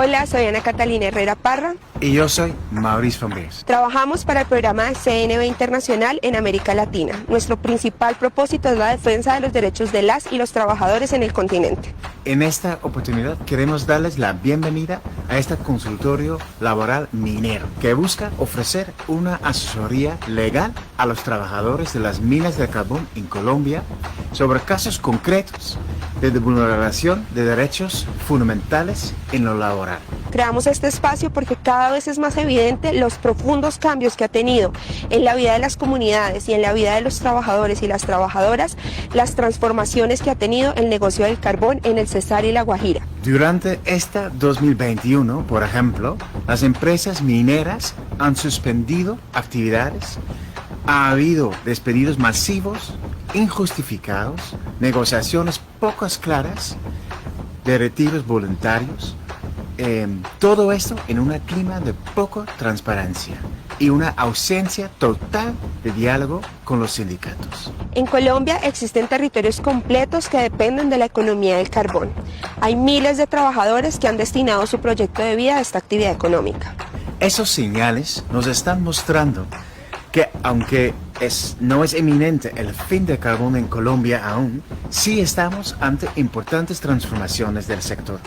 Hola, soy Ana Catalina Herrera Parra. Y yo soy Maurice Fombés. Trabajamos para el programa CNV Internacional en América Latina. Nuestro principal propósito es la defensa de los derechos de las y los trabajadores en el continente. En esta oportunidad queremos darles la bienvenida a este consultorio laboral minero que busca ofrecer una asesoría legal a los trabajadores de las minas de carbón en Colombia sobre casos concretos de vulneración de derechos fundamentales en lo laboral. Creamos este espacio porque cada vez es más evidente los profundos cambios que ha tenido en la vida de las comunidades y en la vida de los trabajadores y las trabajadoras, las transformaciones que ha tenido el negocio del carbón en el Cesar y La Guajira. Durante esta 2021, por ejemplo, las empresas mineras han suspendido actividades, ha habido despedidos masivos, injustificados, negociaciones poco claras, de retiros voluntarios, todo esto en un clima de poca transparencia y una ausencia total de diálogo con los sindicatos. En Colombia existen territorios completos que dependen de la economía del carbón. Hay miles de trabajadores que han destinado su proyecto de vida a esta actividad económica. Esos señales nos están mostrando que aunque no es eminente el fin del carbón en Colombia aún, sí estamos ante importantes transformaciones del sector,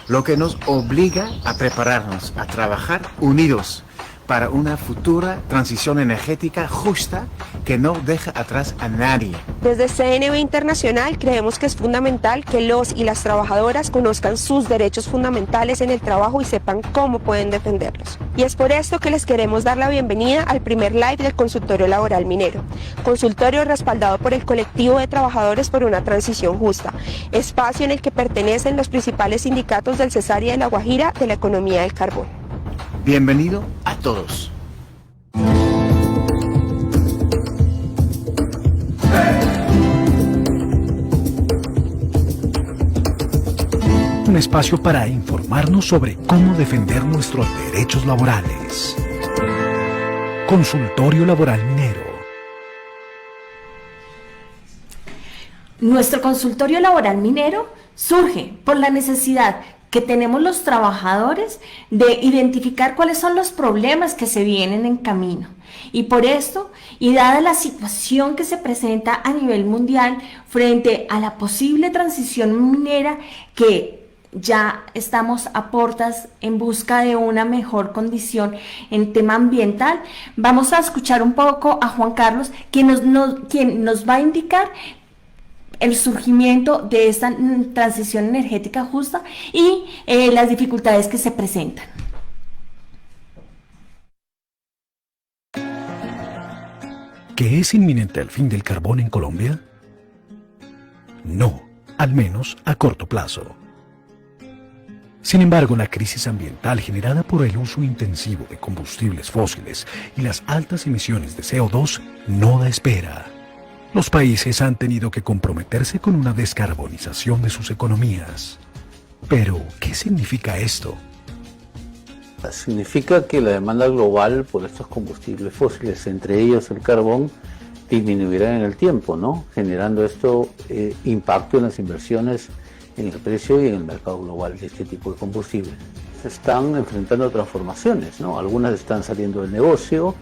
lo que nos obliga a prepararnos a trabajar unidos para una futura transición energética justa que no deja atrás a nadie. Desde CNV Internacional creemos que es fundamental que los y las trabajadoras conozcan sus derechos fundamentales en el trabajo y sepan cómo pueden defenderlos. Y es por esto que les queremos dar la bienvenida al primer live del Consultorio Laboral Minero. Consultorio respaldado por el Colectivo de Trabajadores por una Transición Justa, espacio en el que pertenecen los principales sindicatos del Cesar y de La Guajira de la economía del carbón. Bienvenido a todos. Un espacio para informarnos sobre cómo defender nuestros derechos laborales. Consultorio Laboral Minero. Nuestro consultorio laboral minero surge por la necesidad que tenemos los trabajadores de identificar cuáles son los problemas que se vienen en camino. Y por esto, y dada la situación que se presenta a nivel mundial frente a la posible transición minera que ya estamos a portas en busca de una mejor condición en tema ambiental, vamos a escuchar un poco a Juan Carlos, quien nos va a indicar el surgimiento de esta transición energética justa y las dificultades que se presentan. ¿Que es inminente el fin del carbón en Colombia? No, al menos a corto plazo. Sin embargo, la crisis ambiental generada por el uso intensivo de combustibles fósiles y las altas emisiones de CO2 no da espera. Los países han tenido que comprometerse con una descarbonización de sus economías. Pero, ¿qué significa esto? Significa que la demanda global por estos combustibles fósiles, entre ellos el carbón, disminuirá en el tiempo, ¿no? Generando esto impacto en las inversiones, en el precio y en el mercado global de este tipo de combustibles. Se están enfrentando transformaciones, ¿no? Algunas están saliendo del negocio,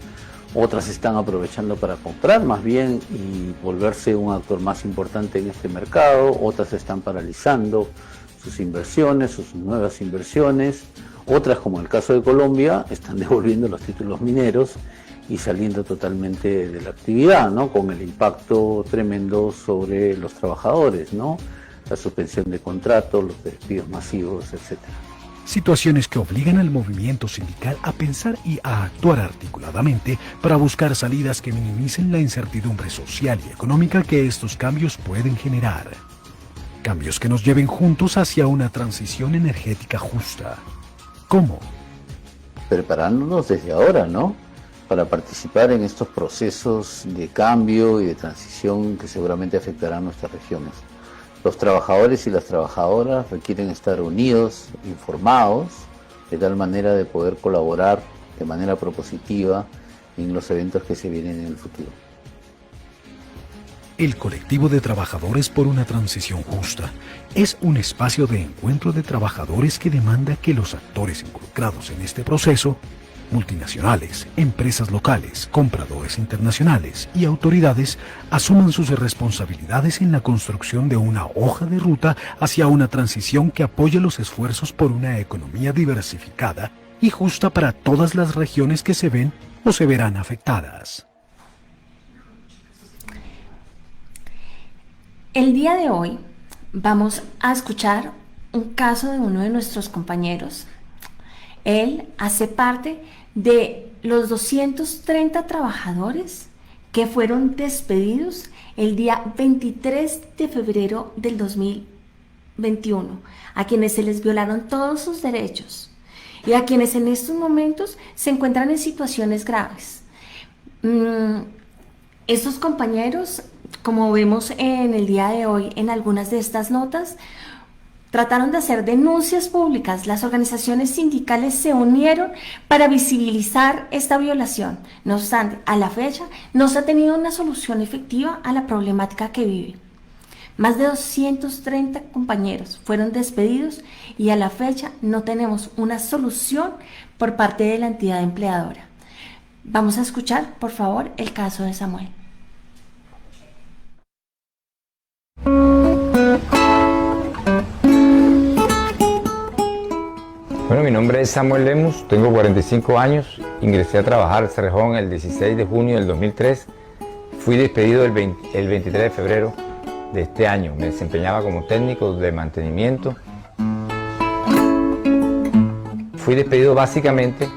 otras están aprovechando para comprar más bien y volverse un actor más importante en este mercado, otras están paralizando sus inversiones, sus nuevas inversiones, otras como en el caso de Colombia están devolviendo los títulos mineros y saliendo totalmente de la actividad, ¿no? Con el impacto tremendo sobre los trabajadores, ¿no? La suspensión de contratos, los despidos masivos, etcétera. Situaciones que obligan al movimiento sindical a pensar y a actuar articuladamente para buscar salidas que minimicen la incertidumbre social y económica que estos cambios pueden generar. Cambios que nos lleven juntos hacia una transición energética justa. ¿Cómo? Preparándonos desde ahora, ¿no? Para participar en estos procesos de cambio y de transición que seguramente afectarán nuestras regiones. Los trabajadores y las trabajadoras requieren estar unidos, informados, de tal manera de poder colaborar de manera propositiva en los eventos que se vienen en el futuro. El colectivo de trabajadores por una transición justa es un espacio de encuentro de trabajadores que demanda que los actores involucrados en este proceso, multinacionales, empresas locales, compradores internacionales y autoridades, asuman sus responsabilidades en la construcción de una hoja de ruta hacia una transición que apoye los esfuerzos por una economía diversificada y justa para todas las regiones que se ven o se verán afectadas. El día de hoy vamos a escuchar un caso de uno de nuestros compañeros. Él hace parte de los 230 trabajadores que fueron despedidos el día 23 de febrero del 2021, a quienes se les violaron todos sus derechos y a quienes en estos momentos se encuentran en situaciones graves. Estos compañeros, como vemos en el día de hoy en algunas de estas notas, trataron de hacer denuncias públicas. Las organizaciones sindicales se unieron para visibilizar esta violación. No obstante, a la fecha no se ha tenido una solución efectiva a la problemática que viven. Más de 230 compañeros fueron despedidos y a la fecha no tenemos una solución por parte de la entidad empleadora. Vamos a escuchar, por favor, el caso de Samuel. Bueno, mi nombre es Samuel Lemus, tengo 45 años, ingresé a trabajar al Cerrejón el 16 de junio del 2003, fui despedido el 23 de febrero de este año, me desempeñaba como técnico de mantenimiento. Fui despedido básicamente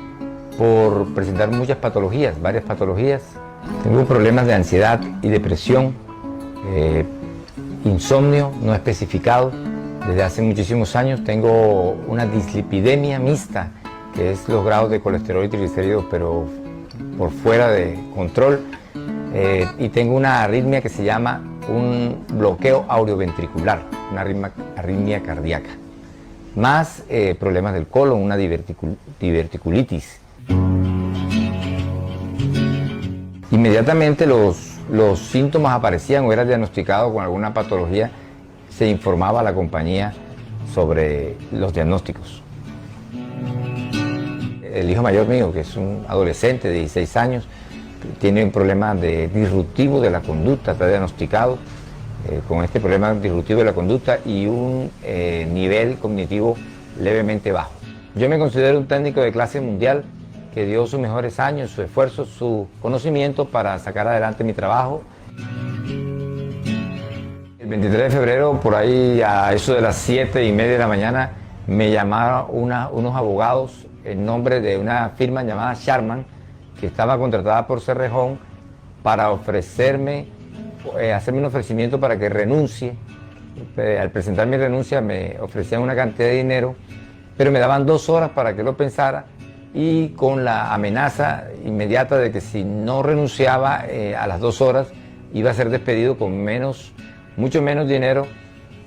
por presentar muchas patologías, varias patologías. Tengo problemas de ansiedad y depresión, insomnio no especificado. Desde hace muchísimos años tengo una dislipidemia mixta, que es los grados de colesterol y triglicéridos, pero por fuera de control. Y tengo una arritmia que se llama un bloqueo audioventricular, una arritmia cardíaca. Más problemas del colon, una diverticulitis. Inmediatamente los síntomas aparecían o era diagnosticado con alguna patología, se informaba a la compañía sobre los diagnósticos. El hijo mayor mío, que es un adolescente de 16 años, tiene un problema disruptivo de la conducta, está diagnosticado con este problema disruptivo de la conducta y un nivel cognitivo levemente bajo. Yo me considero un técnico de clase mundial que dio sus mejores años, su esfuerzo, su conocimiento para sacar adelante mi trabajo. El 23 de febrero, por ahí a eso de las 7:30 de la mañana, me llamaron unos abogados en nombre de una firma llamada Sharman, que estaba contratada por Cerrejón para ofrecerme, hacerme un ofrecimiento para que renuncie. Al presentar mi renuncia me ofrecían una cantidad de dinero, pero me daban 2 horas para que lo pensara y con la amenaza inmediata de que si no renunciaba a las 2 horas iba a ser despedido con mucho menos dinero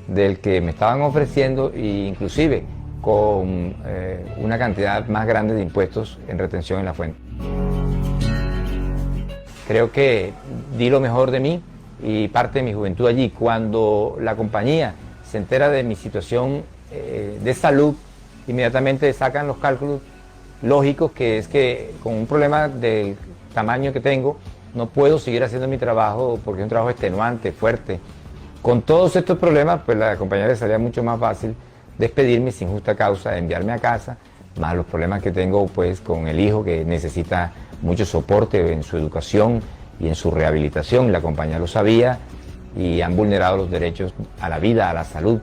del que me estaban ofreciendo e inclusive con una cantidad más grande de impuestos en retención en la fuente. Creo que di lo mejor de mí y parte de mi juventud allí. Cuando la compañía se entera de mi situación de salud, inmediatamente sacan los cálculos lógicos, que es que con un problema del tamaño que tengo, no puedo seguir haciendo mi trabajo porque es un trabajo extenuante, fuerte. Con todos estos problemas, pues la compañía le salía mucho más fácil despedirme sin justa causa, enviarme a casa, más los problemas que tengo pues con el hijo que necesita mucho soporte en su educación y en su rehabilitación. La compañía lo sabía y han vulnerado los derechos a la vida, a la salud,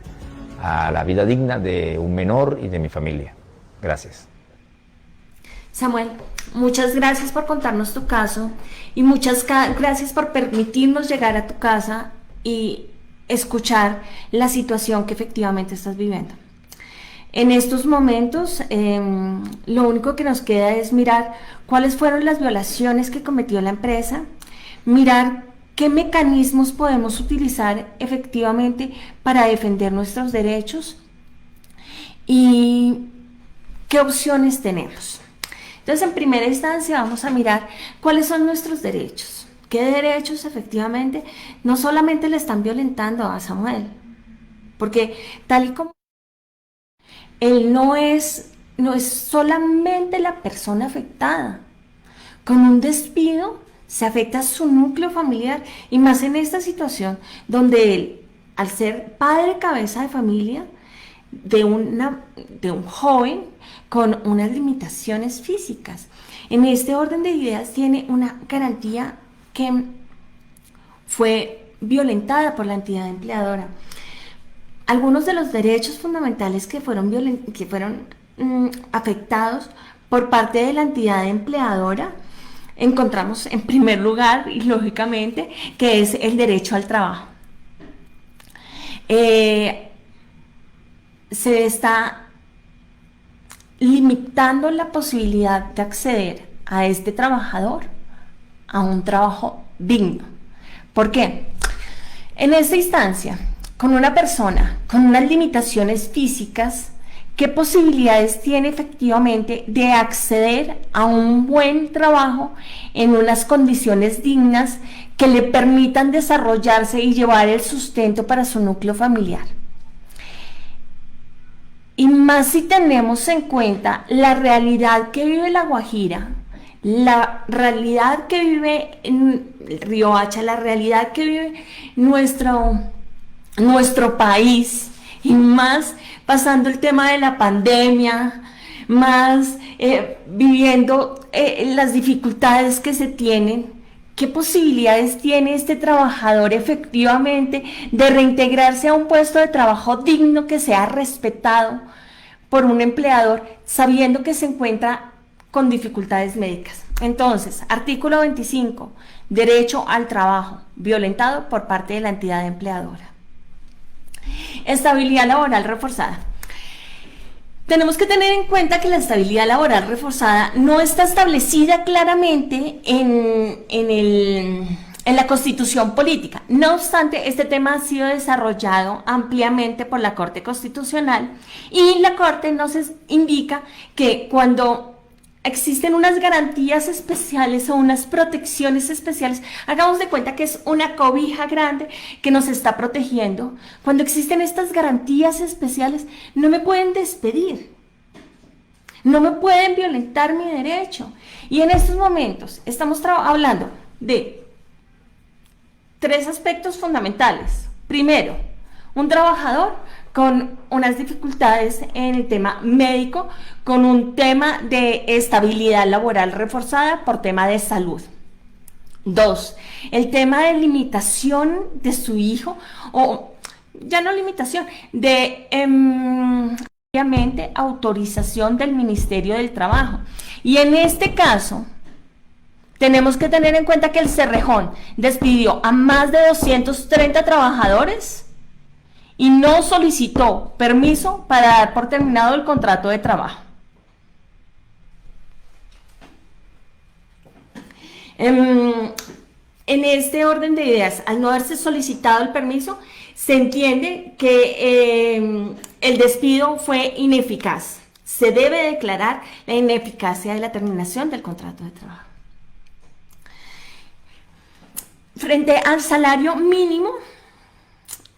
a la vida digna de un menor y de mi familia. Gracias. Samuel, muchas gracias por contarnos tu caso y muchas gracias por permitirnos llegar a tu casa y escuchar la situación que efectivamente estás viviendo. En estos momentos, lo único que nos queda es mirar cuáles fueron las violaciones que cometió la empresa, mirar qué mecanismos podemos utilizar efectivamente para defender nuestros derechos y qué opciones tenemos. Entonces, en primera instancia vamos a mirar cuáles son nuestros derechos. qué derechos efectivamente no solamente le están violentando a Samuel, porque tal y como él no es solamente la persona afectada. Con un despido se afecta a su núcleo familiar, y más en esta situación donde él, al ser padre cabeza de familia de un joven con unas limitaciones físicas, en este orden de ideas tiene una garantía que fue violentada por la entidad empleadora. Algunos de los derechos fundamentales que fueron afectados por parte de la entidad empleadora, encontramos en primer lugar, y lógicamente, que es el derecho al trabajo. Se está limitando la posibilidad de acceder a este trabajador a un trabajo digno. ¿Por qué? En esta instancia, con una persona con unas limitaciones físicas, ¿qué posibilidades tiene efectivamente de acceder a un buen trabajo en unas condiciones dignas que le permitan desarrollarse y llevar el sustento para su núcleo familiar? Y más si tenemos en cuenta la realidad que vive La Guajira, la realidad que vive en Riohacha, la realidad que vive nuestro país, y más pasando el tema de la pandemia, más viviendo las dificultades que se tienen. ¿Qué posibilidades tiene este trabajador efectivamente de reintegrarse a un puesto de trabajo digno, que sea respetado por un empleador, sabiendo que se encuentra con dificultades médicas? Entonces, artículo 25, derecho al trabajo, violentado por parte de la entidad empleadora. Estabilidad laboral reforzada. Tenemos que tener en cuenta que la estabilidad laboral reforzada no está establecida claramente en la Constitución política. No obstante, este tema ha sido desarrollado ampliamente por la Corte Constitucional, y la Corte nos indica que cuando existen unas garantías especiales o unas protecciones especiales, hagamos de cuenta que es una cobija grande que nos está protegiendo. Cuando existen estas garantías especiales, no me pueden despedir, no me pueden violentar mi derecho. Y en estos momentos estamos hablando de tres aspectos fundamentales. Primero, un trabajador con unas dificultades en el tema médico, con un tema de estabilidad laboral reforzada por tema de salud. 2, el tema de limitación de su hijo, o ya no limitación, de obviamente autorización del Ministerio del Trabajo. Y en este caso, tenemos que tener en cuenta que el Cerrejón despidió a más de 230 trabajadores y no solicitó permiso para dar por terminado el contrato de trabajo. En este orden de ideas, al no haberse solicitado el permiso, se entiende que el despido fue ineficaz. Se debe declarar la ineficacia de la terminación del contrato de trabajo. Frente al salario mínimo,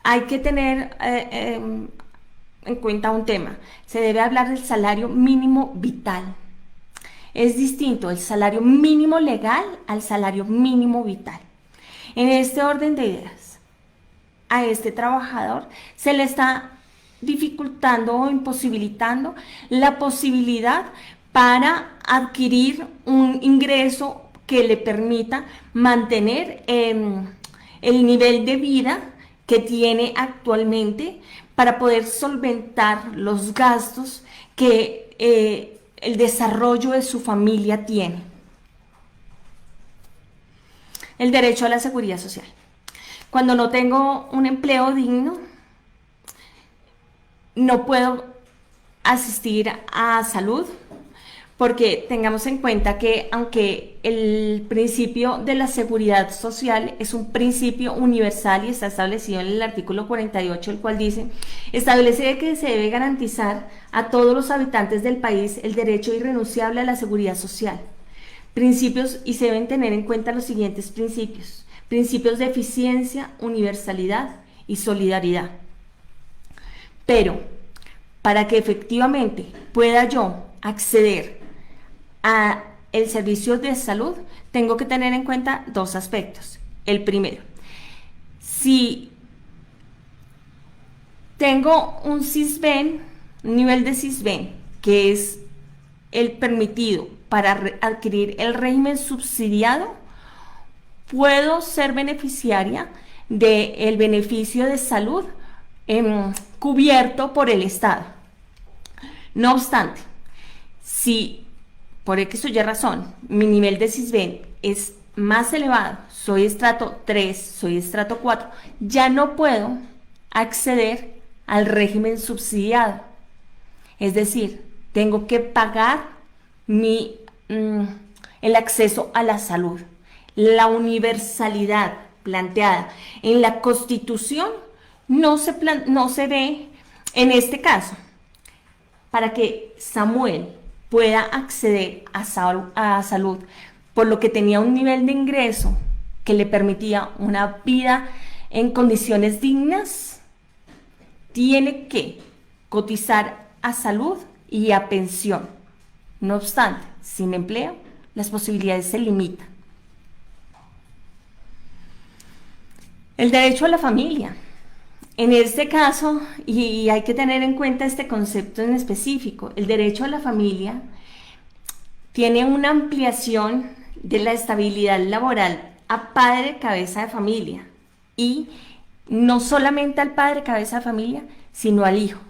hay que tener en cuenta un tema. Se debe hablar del salario mínimo vital. Es distinto el salario mínimo legal al salario mínimo vital. En este orden de ideas, a este trabajador se le está dificultando o imposibilitando la posibilidad para adquirir un ingreso que le permita mantener el nivel de vida que tiene actualmente para poder solventar los gastos que el desarrollo de su familia tiene. El derecho a la seguridad social. Cuando no tengo un empleo digno, no puedo asistir a salud, porque tengamos en cuenta que aunque el principio de la seguridad social es un principio universal y está establecido en el artículo 48, el cual establece que se debe garantizar a todos los habitantes del país el derecho irrenunciable a la seguridad social. Principios, y se deben tener en cuenta los siguientes principios. Principios de eficiencia, universalidad y solidaridad. Pero para que efectivamente pueda yo acceder a el servicio de salud, tengo que tener en cuenta dos aspectos. El primero, si tengo un CISBEN, un nivel de CISBEN, que es el permitido para adquirir el régimen subsidiado, puedo ser beneficiaria del beneficio de salud cubierto por el Estado. No obstante, si por X o Y razón mi nivel de CISBEN es más elevado, soy estrato 3, soy estrato 4, ya no puedo acceder al régimen subsidiado. Es decir, tengo que pagar el acceso a la salud. La universalidad planteada en la Constitución no se ve en este caso. Para que Samuel pueda acceder a salud, por lo que tenía un nivel de ingreso que le permitía una vida en condiciones dignas, tiene que cotizar a salud y a pensión. No obstante, sin empleo, las posibilidades se limitan. El derecho a la familia. En este caso, y hay que tener en cuenta este concepto en específico, el derecho a la familia tiene una ampliación de la estabilidad laboral a padre cabeza de familia, y no solamente al padre cabeza de familia, sino al hijo.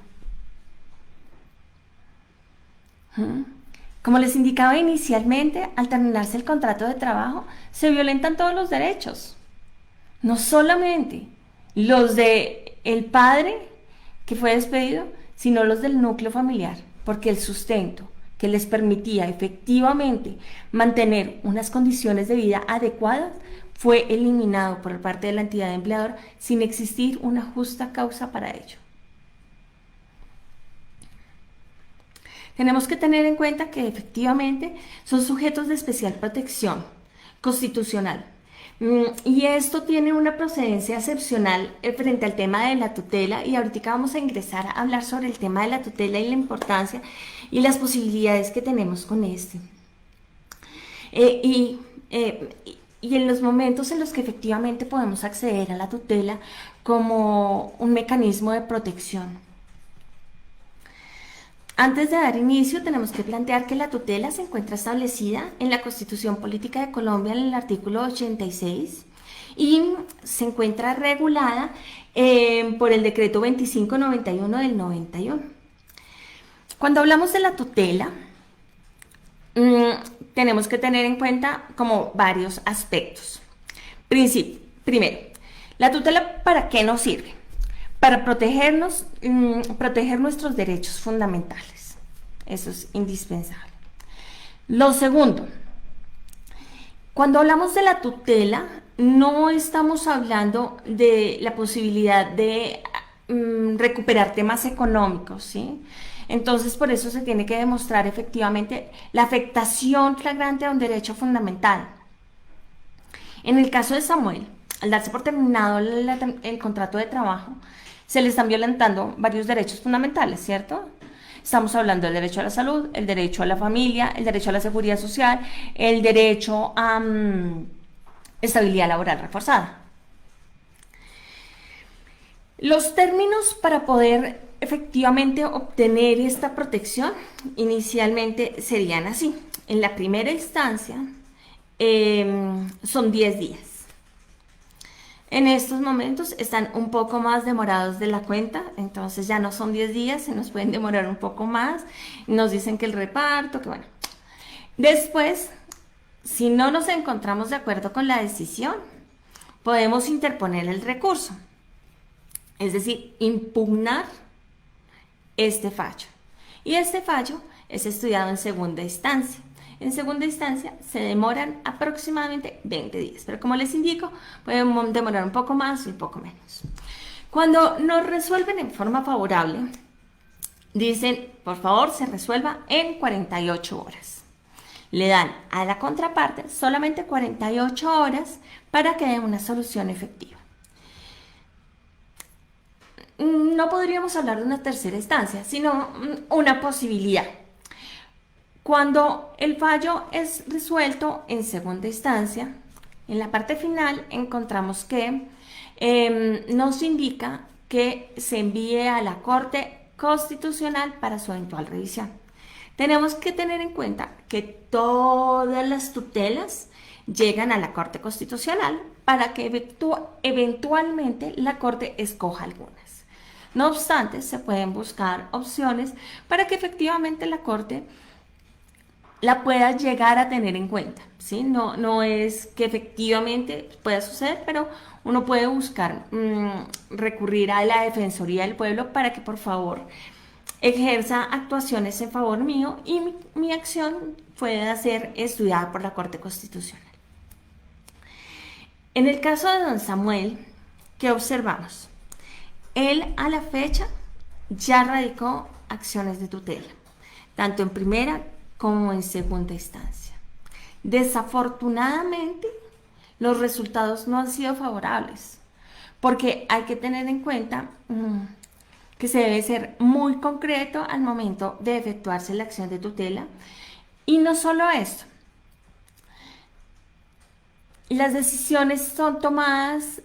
Como les indicaba inicialmente, al terminarse el contrato de trabajo, se violentan todos los derechos. No solamente los de el padre que fue despedido, sino los del núcleo familiar, porque el sustento que les permitía efectivamente mantener unas condiciones de vida adecuadas fue eliminado por parte de la entidad empleadora sin existir una justa causa para ello. Tenemos que tener en cuenta que efectivamente son sujetos de especial protección constitucional. Y esto tiene una procedencia excepcional frente al tema de la tutela, y ahorita vamos a ingresar a hablar sobre el tema de la tutela y la importancia y las posibilidades que tenemos con este. Y en los momentos en los que efectivamente podemos acceder a la tutela como un mecanismo de protección. Antes de dar inicio, tenemos que plantear que la tutela se encuentra establecida en la Constitución Política de Colombia en el artículo 86 y se encuentra regulada por el decreto 2591 del 91. Cuando hablamos de la tutela, tenemos que tener en cuenta como varios aspectos. Primero, ¿la tutela para qué nos sirve? Para protegernos, proteger nuestros derechos fundamentales. Eso es indispensable. Lo segundo, cuando hablamos de la tutela, no estamos hablando de la posibilidad de recuperar temas económicos, ¿sí? Entonces, por eso se tiene que demostrar efectivamente la afectación flagrante a un derecho fundamental. En el caso de Samuel, al darse por terminado el contrato de trabajo, se le están violentando varios derechos fundamentales, ¿cierto? Estamos hablando del derecho a la salud, el derecho a la familia, el derecho a la seguridad social, el derecho a estabilidad laboral reforzada. Los términos para poder efectivamente obtener esta protección inicialmente serían así. En la primera instancia son 10 días. En estos momentos están un poco más demorados de la cuenta, entonces ya no son 10 días, se nos pueden demorar un poco más. Nos dicen que el reparto, que bueno. Después, si no nos encontramos de acuerdo con la decisión, podemos interponer el recurso, es decir, impugnar este fallo. Y este fallo es estudiado en segunda instancia. En segunda instancia se demoran aproximadamente 20 días, pero como les indico, pueden demorar un poco más y un poco menos. Cuando nos resuelven en forma favorable, dicen, por favor, se resuelva en 48 horas. Le dan a la contraparte solamente 48 horas para que dé una solución efectiva. No podríamos hablar de una tercera instancia, sino una posibilidad. Cuando el fallo es resuelto en segunda instancia, en la parte final encontramos que nos indica que se envíe a la Corte Constitucional para su eventual revisión. Tenemos que tener en cuenta que todas las tutelas llegan a la Corte Constitucional para que eventualmente la Corte escoja algunas. No obstante, se pueden buscar opciones para que efectivamente la Corte la pueda llegar a tener en cuenta, ¿sí? No es que efectivamente pueda suceder, pero uno puede buscar recurrir a la Defensoría del Pueblo para que por favor ejerza actuaciones en favor mío y mi acción pueda ser estudiada por la Corte Constitucional. En el caso de don Samuel, ¿qué observamos? Él a la fecha ya radicó acciones de tutela, tanto en primera como en segunda instancia. Desafortunadamente, los resultados no han sido favorables, porque hay que tener en cuenta que se debe ser muy concreto al momento de efectuarse la acción de tutela. Y no solo esto, las decisiones son tomadas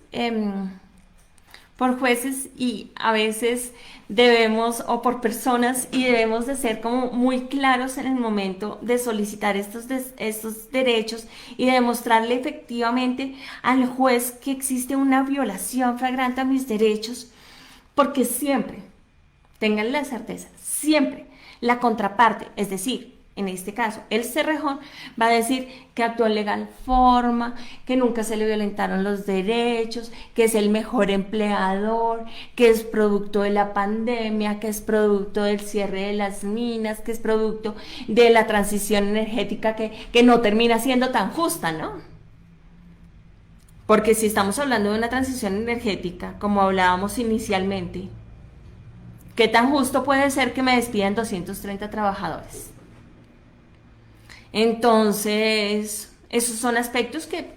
por jueces y a veces debemos, o por personas, y debemos de ser como muy claros en el momento de solicitar estos derechos y de demostrarle efectivamente al juez que existe una violación flagrante a mis derechos, porque siempre, tengan la certeza, siempre la contraparte, es decir, en este caso, el cerrejón va a decir que actuó en legal forma, que nunca se le violentaron los derechos, que es el mejor empleador, que es producto de la pandemia, que es producto del cierre de las minas, que es producto de la transición energética que no termina siendo tan justa, ¿no? Porque si estamos hablando de una transición energética, como hablábamos inicialmente, ¿qué tan justo puede ser que me despidan 230 trabajadores? Entonces, esos son aspectos que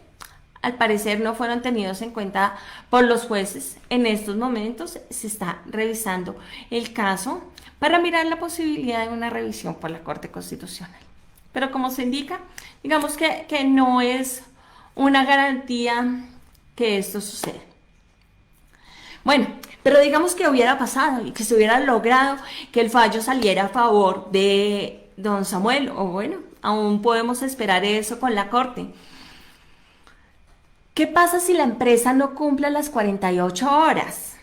al parecer no fueron tenidos en cuenta por los jueces. En estos momentos se está revisando el caso para mirar la posibilidad de una revisión por la Corte Constitucional. Pero como se indica, digamos que no es una garantía que esto suceda. Bueno, pero digamos que hubiera pasado y que se hubiera logrado que el fallo saliera a favor de don Samuel, o bueno, aún podemos esperar eso con la Corte. ¿Qué pasa si la empresa no cumple las 48 horas?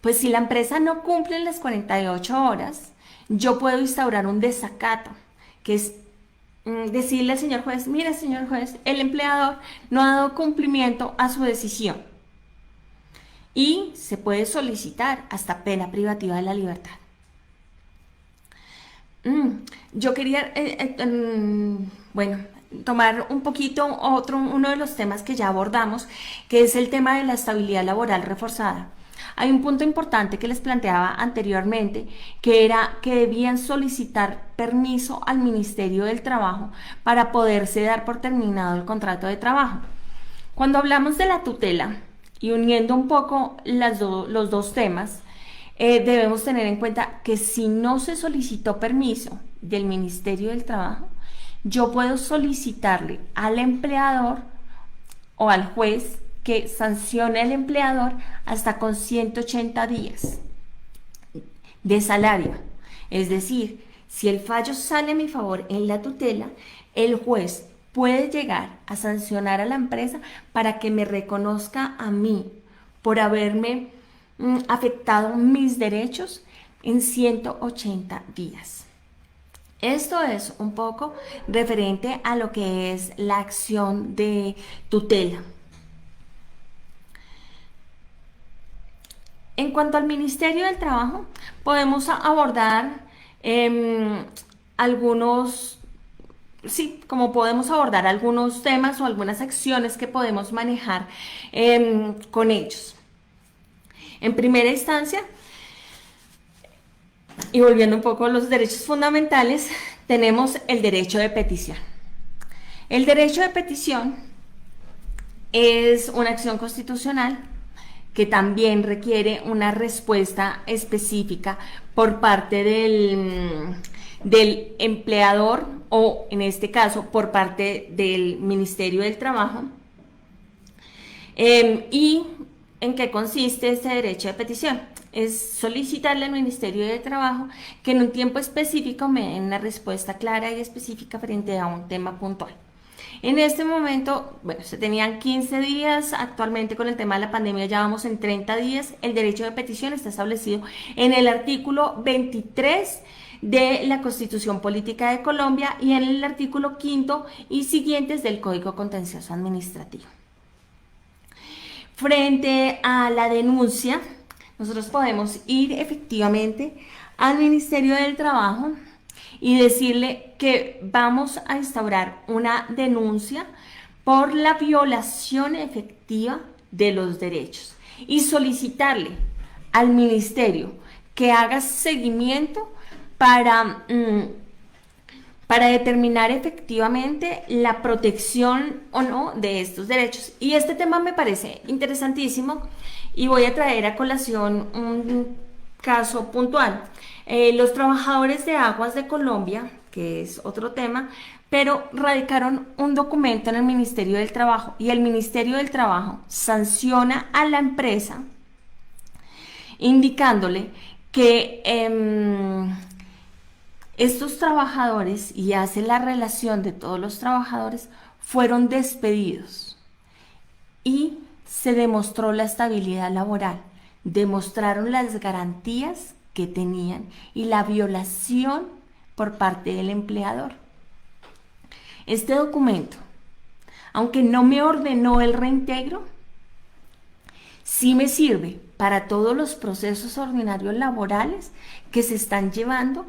Pues si la empresa no cumple las 48 horas, yo puedo instaurar un desacato, que es decirle al señor juez, mire señor juez, el empleador no ha dado cumplimiento a su decisión. Y se puede solicitar hasta pena privativa de la libertad. Yo quería, tomar un poquito uno de los temas que ya abordamos, que es el tema de la estabilidad laboral reforzada. Hay un punto importante que les planteaba anteriormente, que era que debían solicitar permiso al Ministerio del Trabajo para poderse dar por terminado el contrato de trabajo. Cuando hablamos de la tutela, y uniendo un poco los dos temas, debemos tener en cuenta que si no se solicitó permiso del Ministerio del Trabajo, yo puedo solicitarle al empleador o al juez que sancione al empleador hasta con 180 días de salario. Es decir, si el fallo sale a mi favor en la tutela, el juez puede llegar a sancionar a la empresa para que me reconozca a mí por haberme afectado mis derechos en 180 días. Esto es un poco referente a lo que es la acción de tutela. En cuanto al Ministerio del Trabajo, podemos abordar algunos temas o algunas acciones que podemos manejar con ellos. En primera instancia, y volviendo un poco a los derechos fundamentales, tenemos el derecho de petición. El derecho de petición es una acción constitucional que también requiere una respuesta específica por parte del empleador o, en este caso, por parte del Ministerio del Trabajo. ¿Y en qué consiste este derecho de petición? Es solicitarle al Ministerio de Trabajo que en un tiempo específico me den una respuesta clara y específica frente a un tema puntual. En este momento, bueno, se tenían 15 días, actualmente con el tema de la pandemia ya vamos en 30 días. El derecho de petición está establecido en el artículo 23 de la Constitución Política de Colombia y en el artículo 5 y siguientes del Código Contencioso Administrativo. Frente a la denuncia, nosotros podemos ir efectivamente al Ministerio del Trabajo y decirle que vamos a instaurar una denuncia por la violación efectiva de los derechos y solicitarle al ministerio que haga seguimiento para determinar efectivamente la protección o no de estos derechos. Y este tema me parece interesantísimo y voy a traer a colación un caso puntual. Los trabajadores de Aguas de Colombia, que es otro tema, pero radicaron un documento en el Ministerio del Trabajo y el Ministerio del Trabajo sanciona a la empresa indicándole que estos trabajadores, y hace la relación de todos los trabajadores, fueron despedidos y se demostró la estabilidad laboral, demostraron las garantías que tenían y la violación por parte del empleador. Este documento, aunque no me ordenó el reintegro, sí me sirve para todos los procesos ordinarios laborales que se están llevando,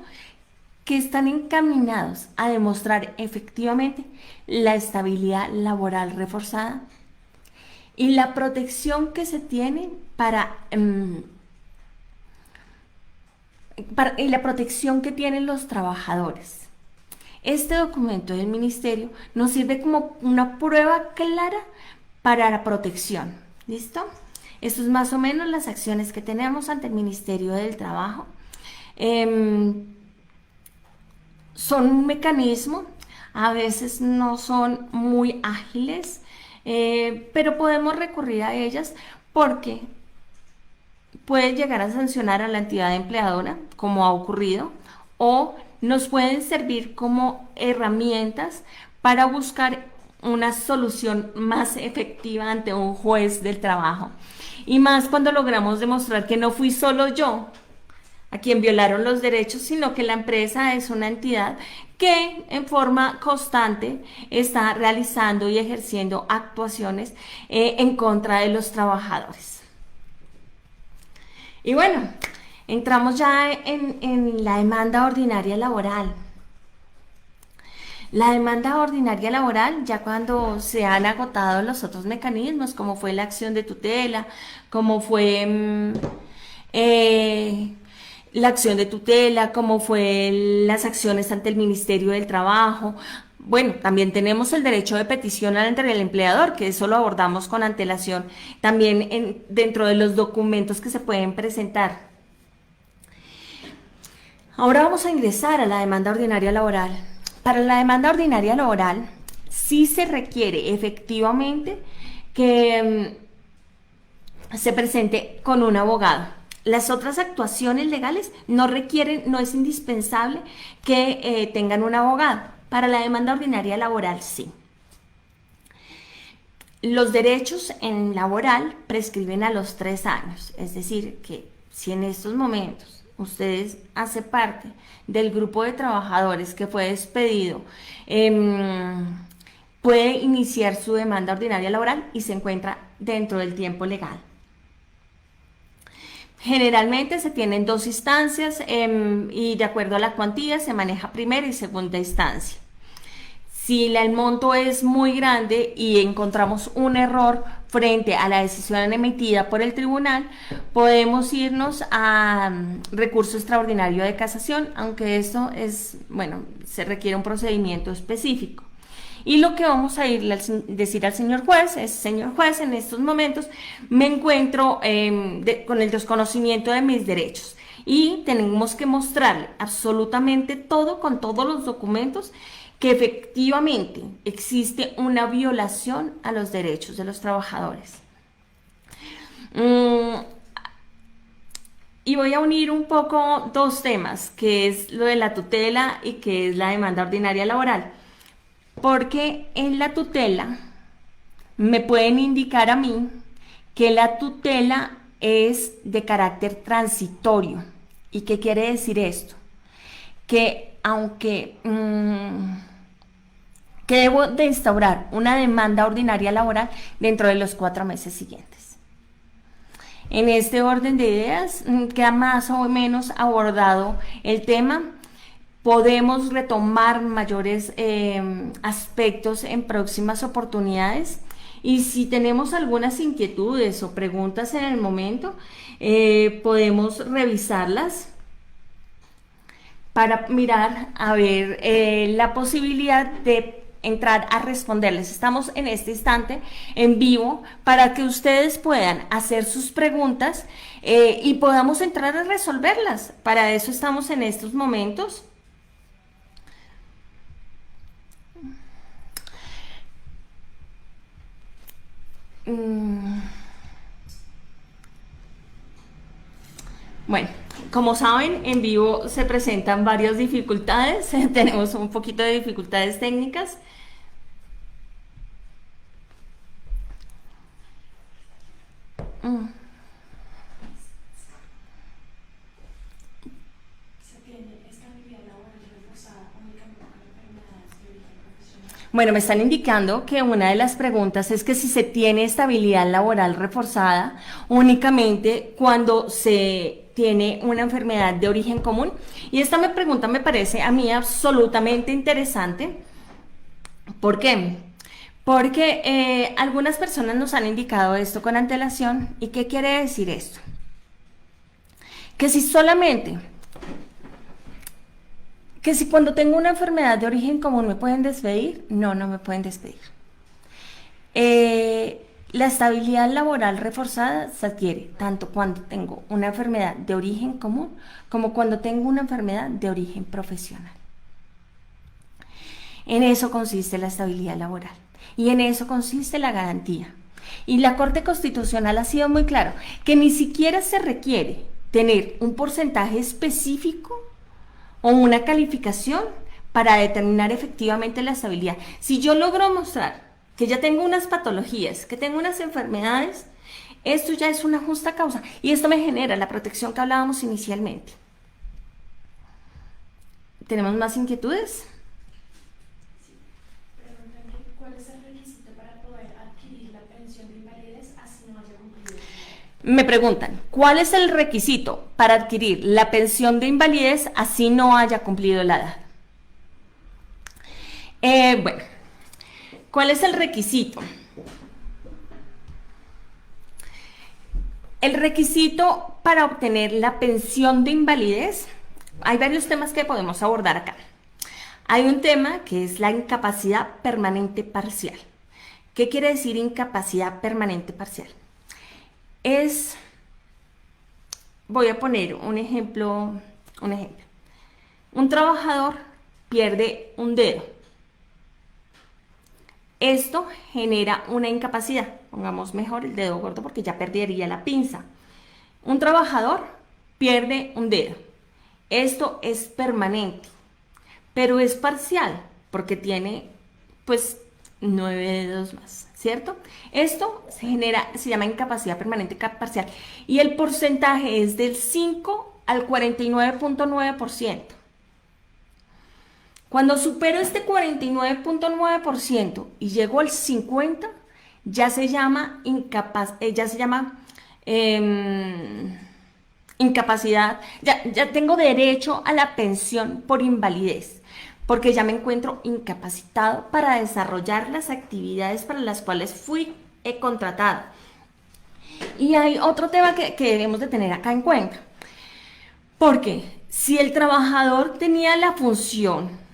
que están encaminados a demostrar efectivamente la estabilidad laboral reforzada y la protección que se tiene y la protección que tienen los trabajadores. Este documento del ministerio nos sirve como una prueba clara para la protección. ¿Listo? Esto es más o menos las acciones que tenemos ante el Ministerio del Trabajo. Son un mecanismo, a veces no son muy ágiles, pero podemos recurrir a ellas porque puede llegar a sancionar a la entidad empleadora, como ha ocurrido, o nos pueden servir como herramientas para buscar una solución más efectiva ante un juez del trabajo. Y más cuando logramos demostrar que no fui solo yo a quien violaron los derechos, sino que la empresa es una entidad que en forma constante está realizando y ejerciendo actuaciones en contra de los trabajadores. Y bueno, entramos ya en la demanda ordinaria laboral. La demanda ordinaria laboral, ya cuando se han agotado los otros mecanismos, como fue la acción de tutela, como fue la acción de tutela, como fue las acciones ante el Ministerio del Trabajo. Bueno, también tenemos el derecho de petición ante el empleador, que eso lo abordamos con antelación también dentro de los documentos que se pueden presentar. Ahora vamos a ingresar a la demanda ordinaria laboral. Para la demanda ordinaria laboral, sí se requiere efectivamente que se presente con un abogado. Las otras actuaciones legales no requieren, no es indispensable que tengan un abogado. Para la demanda ordinaria laboral, sí. Los derechos en laboral prescriben a los 3 años, es decir, que si en estos momentos ustedes hacen parte del grupo de trabajadores que fue despedido, puede iniciar su demanda ordinaria laboral y se encuentra dentro del tiempo legal. Generalmente se tienen 2 instancias y de acuerdo a la cuantía se maneja primera y segunda instancia. Si el monto es muy grande y encontramos un error frente a la decisión emitida por el tribunal, podemos irnos a recurso extraordinario de casación, aunque esto es, bueno, se requiere un procedimiento específico. Y lo que vamos a ir a decir al señor juez es: señor juez, en estos momentos me encuentro con el desconocimiento de mis derechos, y tenemos que mostrarle absolutamente todo, con todos los documentos, que efectivamente existe una violación a los derechos de los trabajadores. Y voy a unir un poco dos temas, que es lo de la tutela y que es la demanda ordinaria laboral. Porque en la tutela me pueden indicar a mí que la tutela es de carácter transitorio. ¿Y qué quiere decir esto? Que aunque que debo de instaurar una demanda ordinaria laboral dentro de los 4 meses siguientes. En este orden de ideas queda más o menos abordado el tema. Podemos retomar mayores aspectos en próximas oportunidades, y si tenemos algunas inquietudes o preguntas en el momento, podemos revisarlas para mirar a ver la posibilidad de entrar a responderles. Estamos en este instante en vivo para que ustedes puedan hacer sus preguntas y podamos entrar a resolverlas. Para eso estamos en estos momentos. Bueno, como saben, en vivo se presentan varias dificultades. Tenemos un poquito de dificultades técnicas. Bueno, me están indicando que una de las preguntas es que si se tiene estabilidad laboral reforzada únicamente cuando se tiene una enfermedad de origen común. Y esta pregunta me parece a mí absolutamente interesante. ¿Por qué? Porque algunas personas nos han indicado esto con antelación. ¿Y qué quiere decir esto? Que si solamente... que si cuando tengo una enfermedad de origen común me pueden despedir, no me pueden despedir. La estabilidad laboral reforzada se adquiere tanto cuando tengo una enfermedad de origen común como cuando tengo una enfermedad de origen profesional. En eso consiste la estabilidad laboral y en eso consiste la garantía. Y la Corte Constitucional ha sido muy claro que ni siquiera se requiere tener un porcentaje específico o una calificación para determinar efectivamente la estabilidad. Si yo logro mostrar que ya tengo unas patologías, que tengo unas enfermedades, esto ya es una justa causa y esto me genera la protección que hablábamos inicialmente. ¿Tenemos más inquietudes? Sí. Pregúntame, ¿cuál es el requisito para poder adquirir la pensión de invalidez así no haya cumplido? Me preguntan, ¿cuál es el requisito para adquirir la pensión de invalidez así no haya cumplido la edad? Bueno, ¿cuál es el requisito? El requisito para obtener la pensión de invalidez, hay varios temas que podemos abordar acá. Hay un tema que es la incapacidad permanente parcial. ¿Qué quiere decir incapacidad permanente parcial? Voy a poner un ejemplo. Un trabajador pierde un dedo. Esto genera una incapacidad. Pongamos mejor el dedo gordo porque ya perdería la pinza. Un trabajador pierde un dedo. Esto es permanente, pero es parcial porque tiene pues 9 dedos más, ¿cierto? Esto se llama incapacidad permanente parcial y el porcentaje es del 5 al 49.9%. Cuando supero este 49.9% y llego al 50%, ya se llama incapacidad, ya tengo derecho a la pensión por invalidez, porque ya me encuentro incapacitado para desarrollar las actividades para las cuales fui contratado. Y hay otro tema que debemos de tener acá en cuenta, porque si el trabajador tenía la función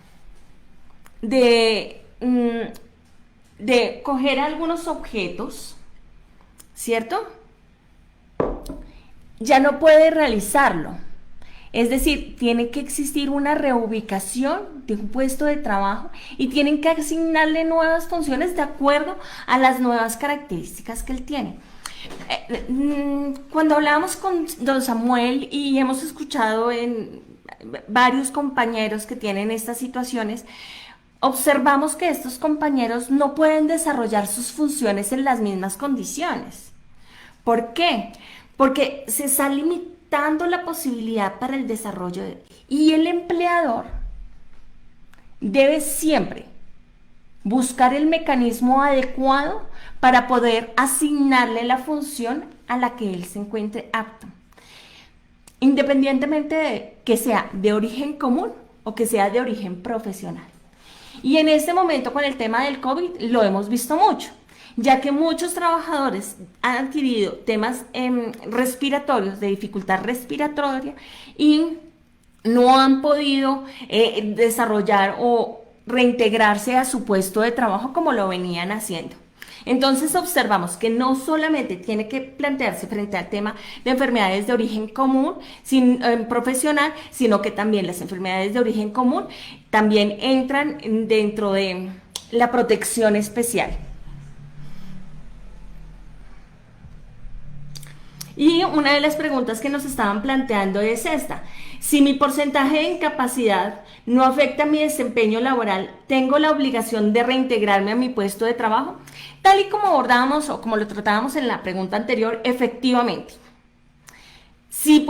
de de coger algunos objetos, ¿cierto? Ya no puede realizarlo. Es decir, tiene que existir una reubicación de un puesto de trabajo y tienen que asignarle nuevas funciones de acuerdo a las nuevas características que él tiene. Cuando hablamos con don Samuel y hemos escuchado en varios compañeros que tienen estas situaciones, observamos que estos compañeros no pueden desarrollar sus funciones en las mismas condiciones. ¿Por qué? Porque se está limitando la posibilidad para el desarrollo y el empleador debe siempre buscar el mecanismo adecuado para poder asignarle la función a la que él se encuentre apto, independientemente de que sea de origen común o que sea de origen profesional. Y en este momento con el tema del COVID lo hemos visto mucho, ya que muchos trabajadores han adquirido temas respiratorios, de dificultad respiratoria, y no han podido desarrollar o reintegrarse a su puesto de trabajo como lo venían haciendo. Entonces observamos que no solamente tiene que plantearse frente al tema de enfermedades de origen común, profesional, sino que también las enfermedades de origen común también entran dentro de la protección especial. Y una de las preguntas que nos estaban planteando es esta: si mi porcentaje de incapacidad no afecta mi desempeño laboral, ¿tengo la obligación de reintegrarme a mi puesto de trabajo? Tal y como abordábamos o como lo tratábamos en la pregunta anterior, efectivamente, sí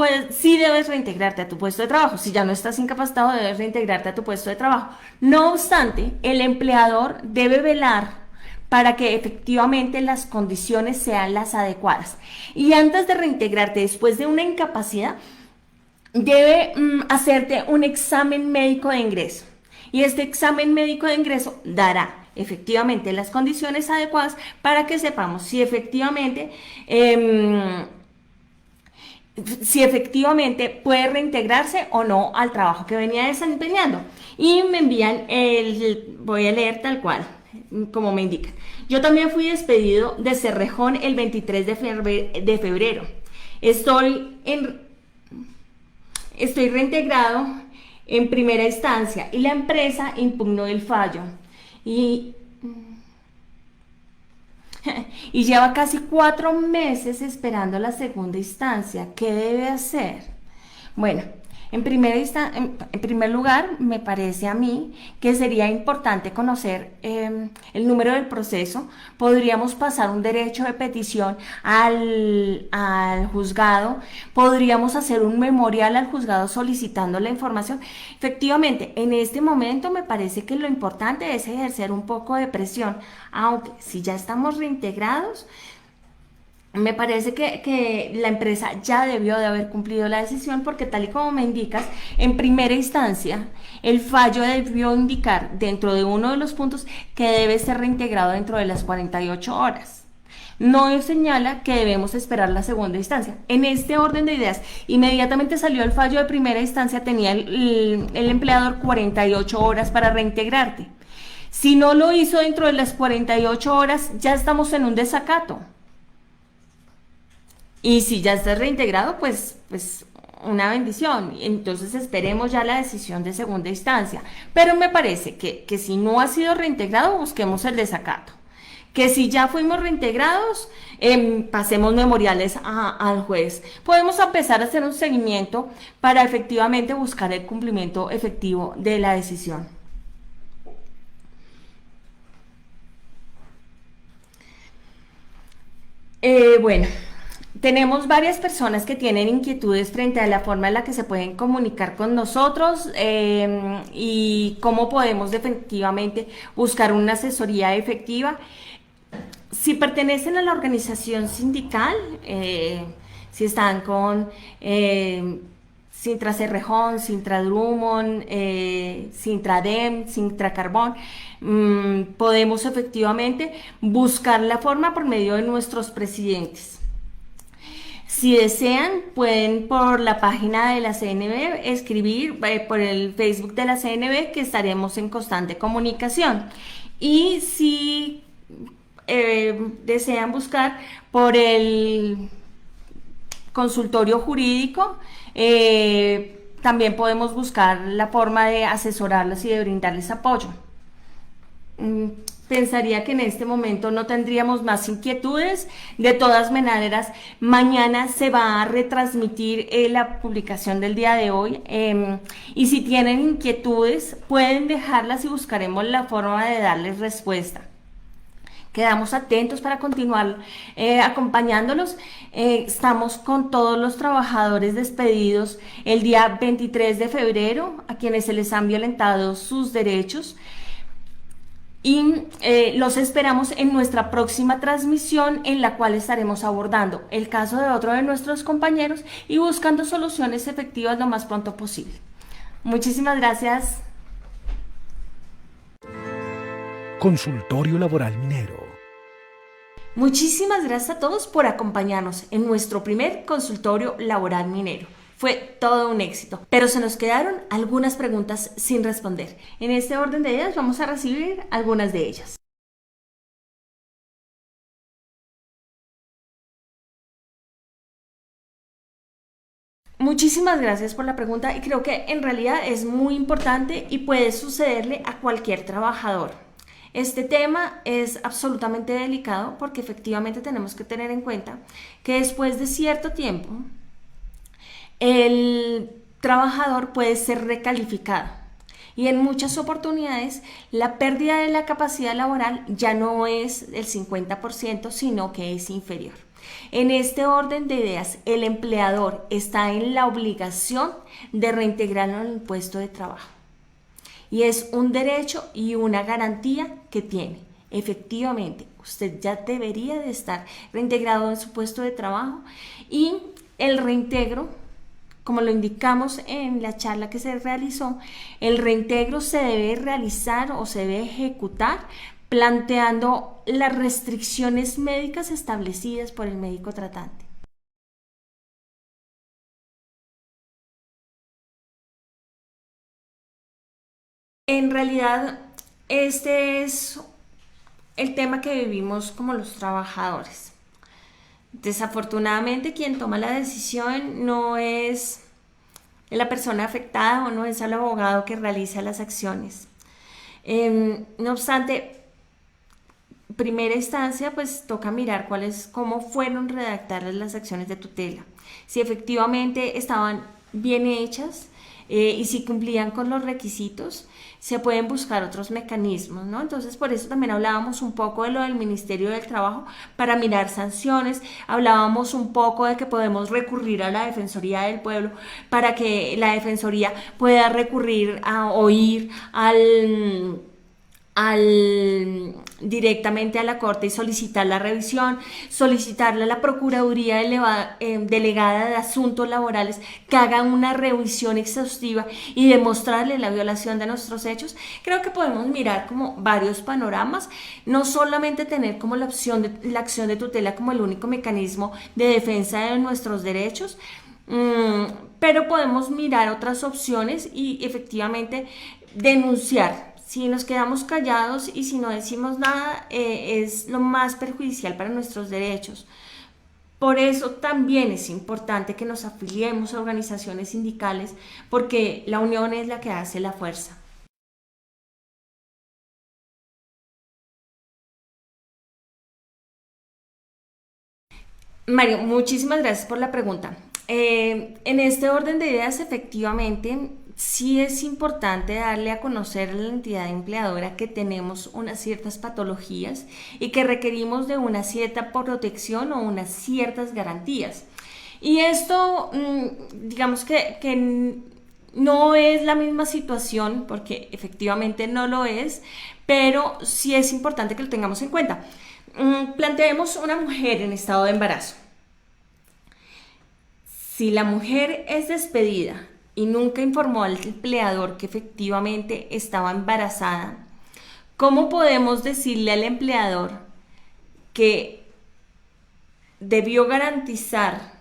debes reintegrarte a tu puesto de trabajo. Si ya no estás incapacitado, debes reintegrarte a tu puesto de trabajo. No obstante, el empleador debe velar para que efectivamente las condiciones sean las adecuadas. Y antes de reintegrarte después de una incapacidad, debe hacerte un examen médico de ingreso. Y este examen médico de ingreso dará efectivamente las condiciones adecuadas para que sepamos si efectivamente puede reintegrarse o no al trabajo que venía desempeñando. Y me envían voy a leer tal cual, como me indican. Yo también fui despedido de Cerrejón el 23 de febrero. Estoy reintegrado en primera instancia y la empresa impugnó el fallo. Y lleva casi 4 meses esperando la segunda instancia. ¿Qué debe hacer? Bueno, en primer lugar, me parece a mí que sería importante conocer el número del proceso. Podríamos pasar un derecho de petición al juzgado, podríamos hacer un memorial al juzgado solicitando la información. Efectivamente, en este momento me parece que lo importante es ejercer un poco de presión, aunque si ya estamos reintegrados, me parece que la empresa ya debió de haber cumplido la decisión, porque tal y como me indicas, en primera instancia, el fallo debió indicar dentro de uno de los puntos que debe ser reintegrado dentro de las 48 horas. No señala que debemos esperar la segunda instancia. En este orden de ideas, inmediatamente salió el fallo de primera instancia, tenía el empleador 48 horas para reintegrarte. Si no lo hizo dentro de las 48 horas, ya estamos en un desacato. Y si ya estás reintegrado, pues una bendición. Entonces esperemos ya la decisión de segunda instancia. Pero me parece que si no ha sido reintegrado, busquemos el desacato. Que si ya fuimos reintegrados, pasemos memoriales al juez. Podemos empezar a hacer un seguimiento para efectivamente buscar el cumplimiento efectivo de la decisión. Bueno. Tenemos varias personas que tienen inquietudes frente a la forma en la que se pueden comunicar con nosotros y cómo podemos efectivamente buscar una asesoría efectiva. Si pertenecen a la organización sindical, si están con Sintra Cerrejón, Sintra Drummond, Sintra DEM, Sintra Carbón, podemos efectivamente buscar la forma por medio de nuestros presidentes. Si desean, pueden por la página de la CNB escribir por el Facebook de la CNB, que estaremos en constante comunicación. Y si desean buscar por el consultorio jurídico, también podemos buscar la forma de asesorarlas y de brindarles apoyo. Pensaría que en este momento no tendríamos más inquietudes. De todas maneras, mañana se va a retransmitir la publicación del día de hoy, y si tienen inquietudes pueden dejarlas y buscaremos la forma de darles respuesta. Quedamos atentos para continuar acompañándolos. Estamos con todos los trabajadores despedidos el día 23 de febrero, a quienes se les han violentado sus derechos. Y los esperamos en nuestra próxima transmisión, en la cual estaremos abordando el caso de otro de nuestros compañeros y buscando soluciones efectivas lo más pronto posible. Muchísimas gracias. Consultorio Laboral Minero. Muchísimas gracias a todos por acompañarnos en nuestro primer consultorio laboral minero. Fue todo un éxito, pero se nos quedaron algunas preguntas sin responder. En este orden de ellas vamos a recibir algunas de ellas. Muchísimas gracias por la pregunta, y creo que en realidad es muy importante y puede sucederle a cualquier trabajador. Este tema es absolutamente delicado porque efectivamente tenemos que tener en cuenta que después de cierto tiempo el trabajador puede ser recalificado, y en muchas oportunidades la pérdida de la capacidad laboral ya no es el 50%, sino que es inferior. En este orden de ideas, el empleador está en la obligación de reintegrarlo en el puesto de trabajo, y es un derecho y una garantía que tiene. Efectivamente, usted ya debería de estar reintegrado en su puesto de trabajo, y el reintegro, como lo indicamos en la charla que se realizó, el reintegro se debe realizar o se debe ejecutar planteando las restricciones médicas establecidas por el médico tratante. En realidad, este es el tema que vivimos como los trabajadores. Desafortunadamente, quien toma la decisión no es la persona afectada o no es el abogado que realiza las acciones. No obstante, primera instancia, pues toca mirar cómo fueron redactadas las acciones de tutela, si efectivamente estaban bien hechas y si cumplían con los requisitos. Se pueden buscar otros mecanismos, ¿no? Entonces, por eso también hablábamos un poco de lo del Ministerio del Trabajo para mirar sanciones, hablábamos un poco de que podemos recurrir a la Defensoría del Pueblo para que la Defensoría pueda recurrir o ir directamente a la Corte y solicitar la revisión, solicitarle a la Procuraduría Delegada de Asuntos Laborales que haga una revisión exhaustiva y demostrarle la violación de nuestros hechos. Creo que podemos mirar como varios panoramas, no solamente tener como la acción de tutela como el único mecanismo de defensa de nuestros derechos, pero podemos mirar otras opciones y efectivamente denunciar. Si nos quedamos callados y si no decimos nada, es lo más perjudicial para nuestros derechos. Por eso también es importante que nos afiliemos a organizaciones sindicales, porque la unión es la que hace la fuerza. Mario, muchísimas gracias por la pregunta. En este orden de ideas, efectivamente, sí es importante darle a conocer a la entidad empleadora que tenemos unas ciertas patologías y que requerimos de una cierta protección o unas ciertas garantías. Y esto, digamos que no es la misma situación, porque efectivamente no lo es, pero sí es importante que lo tengamos en cuenta. Planteemos una mujer en estado de embarazo. Si la mujer es despedida y nunca informó al empleador que efectivamente estaba embarazada, ¿cómo podemos decirle al empleador que debió garantizar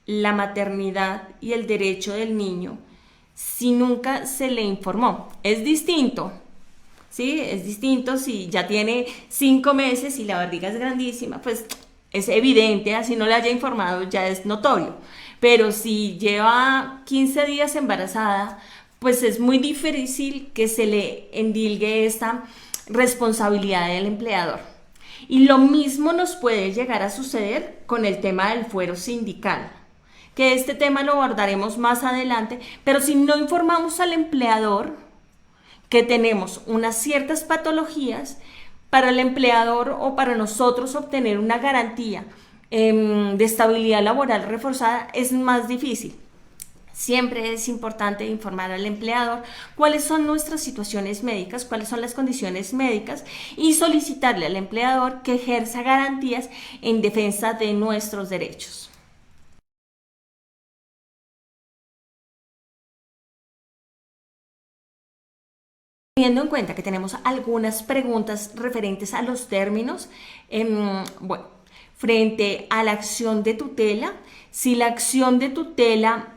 la maternidad y el derecho del niño si nunca se le informó? Es distinto, ¿sí? Es distinto si ya tiene 5 meses y la barriga es grandísima, pues es evidente, así no le haya informado ya es notorio. Pero si lleva 15 días embarazada, pues es muy difícil que se le endilgue esta responsabilidad del empleador. Y lo mismo nos puede llegar a suceder con el tema del fuero sindical, que este tema lo abordaremos más adelante, pero si no informamos al empleador que tenemos unas ciertas patologías, para el empleador o para nosotros obtener una garantía de estabilidad laboral reforzada es más difícil. Siempre es importante informar al empleador cuáles son nuestras situaciones médicas, cuáles son las condiciones médicas y solicitarle al empleador que ejerza garantías en defensa de nuestros derechos. Teniendo en cuenta que tenemos algunas preguntas referentes a los términos, bueno, frente a la acción de tutela, si la acción de tutela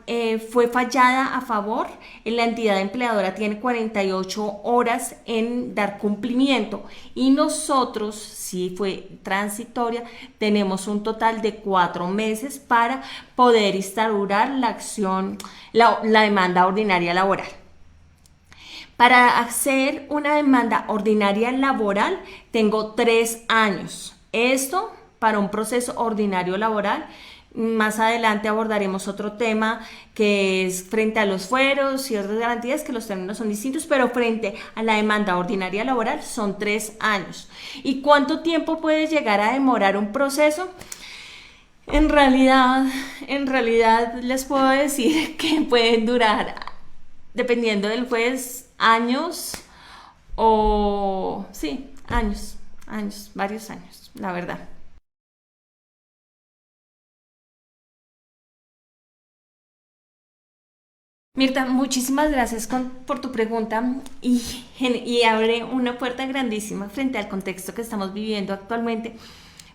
fue fallada a favor, la entidad empleadora tiene 48 horas en dar cumplimiento y nosotros, si fue transitoria, tenemos un total de 4 meses para poder instaurar la acción, la demanda ordinaria laboral. Para hacer una demanda ordinaria laboral tengo 3 años. Esto para un proceso ordinario laboral. Más adelante abordaremos otro tema que es frente a los fueros y otras garantías, que los términos son distintos, pero frente a la demanda ordinaria laboral son 3 años. ¿Y cuánto tiempo puede llegar a demorar un proceso? En realidad les puedo decir que pueden durar, dependiendo del juez, años o sí, años, varios años, la verdad. Mirta, muchísimas gracias por tu pregunta y abre una puerta grandísima frente al contexto que estamos viviendo actualmente.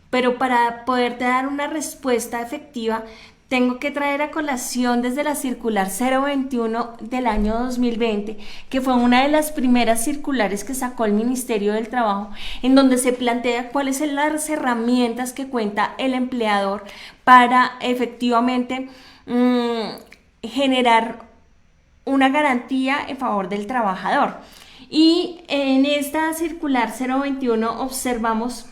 Pero para poderte dar una respuesta efectiva, tengo que traer a colación desde la circular 021 del año 2020, que fue una de las primeras circulares que sacó el Ministerio del Trabajo, en donde se plantea cuáles son las herramientas que cuenta el empleador para efectivamente generar una garantía en favor del trabajador. Y en esta circular 021 observamos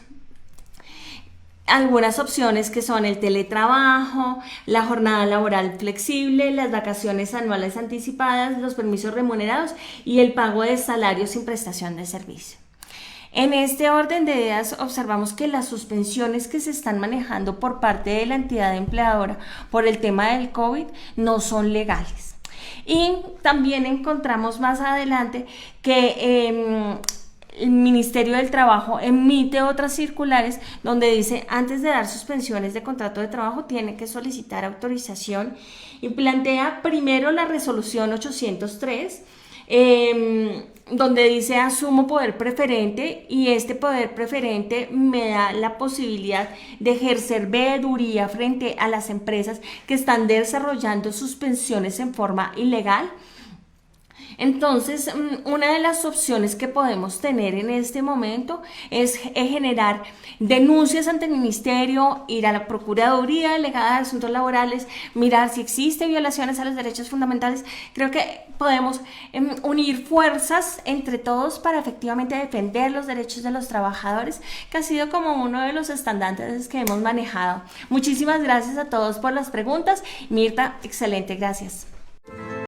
algunas opciones que son el teletrabajo, la jornada laboral flexible, las vacaciones anuales anticipadas, los permisos remunerados y el pago de salarios sin prestación de servicio. En este orden de ideas observamos que las suspensiones que se están manejando por parte de la entidad empleadora por el tema del COVID no son legales. Y también encontramos más adelante que el Ministerio del Trabajo emite otras circulares donde dice antes de dar suspensiones de contrato de trabajo tiene que solicitar autorización y plantea primero la resolución 803 donde dice asumo poder preferente y este poder preferente me da la posibilidad de ejercer veeduría frente a las empresas que están desarrollando suspensiones en forma ilegal. Entonces, una de las opciones que podemos tener en este momento es generar denuncias ante el ministerio, ir a la Procuraduría Delegada de Asuntos Laborales, mirar si existen violaciones a los derechos fundamentales. Creo que podemos unir fuerzas entre todos para efectivamente defender los derechos de los trabajadores, que ha sido como uno de los estandartes que hemos manejado. Muchísimas gracias a todos por las preguntas. Mirta, excelente, gracias.